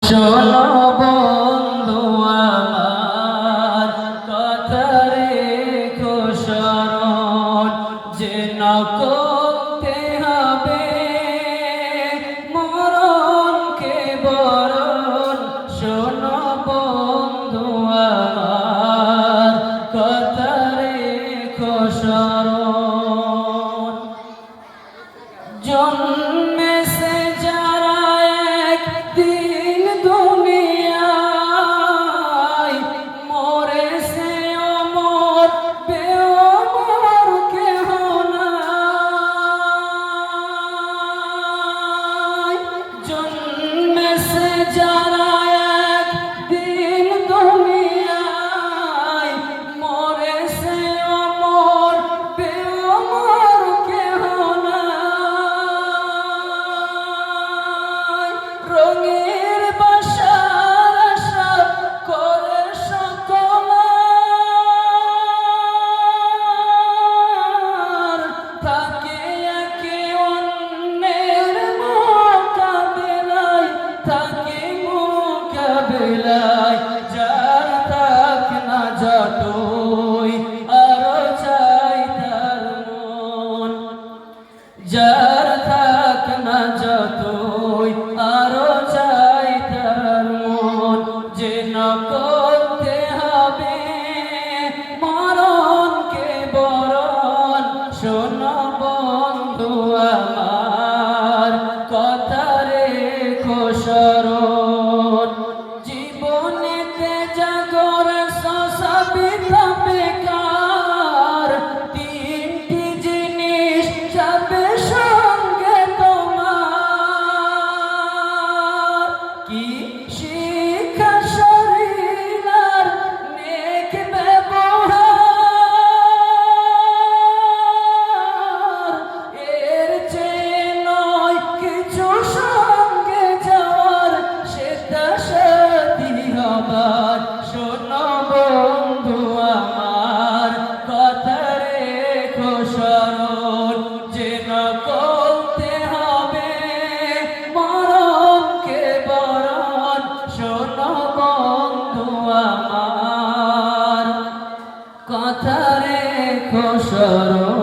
শোনো বন্ধু আমার কথা রেখো স্মরণ, যে না করতে হবে মরণকে বরণ। শোনো বন্ধু আমার কথা রেখো স্মরণ, জন্মেছে যারা একদিন দুনিয়ায়, মরেছে অমর বেঅমর কেহ নাই। জন্মেছে যারা একদিন দুনিয়ায়, মরেছে অমর বেঅমর কেহ নাই। রঙের বাসার আশা করে সকলার, থাকে একে অন্যের মোকাবেলায়, থাকে মোকাবেলায়। যার থাক না যতই আরো চাই তার মন, যার থাক না যতই আরো চাই তার মন। যে না করতে হবে মরণকে বরণ। শোনো বন্ধু আমার কথা রেখো স্মরণ, জীবনেতে জাগরে সবই বেকার। তিনটি জিনিস যাবে সঙ্গে তোমার, কি শিক্ষা শরীর আর নেক ব্যবহার। এর চেয়ে নয় কিছু সঙ্গে যাওয়ার, সেটা সাথী হবার। শোনো বন্ধু আমার কথা রেখো স্মরণ, যে না করতে হবে মরণকে বরণ। শোনো বন্ধু আমার কথা রেখো স্মরণ।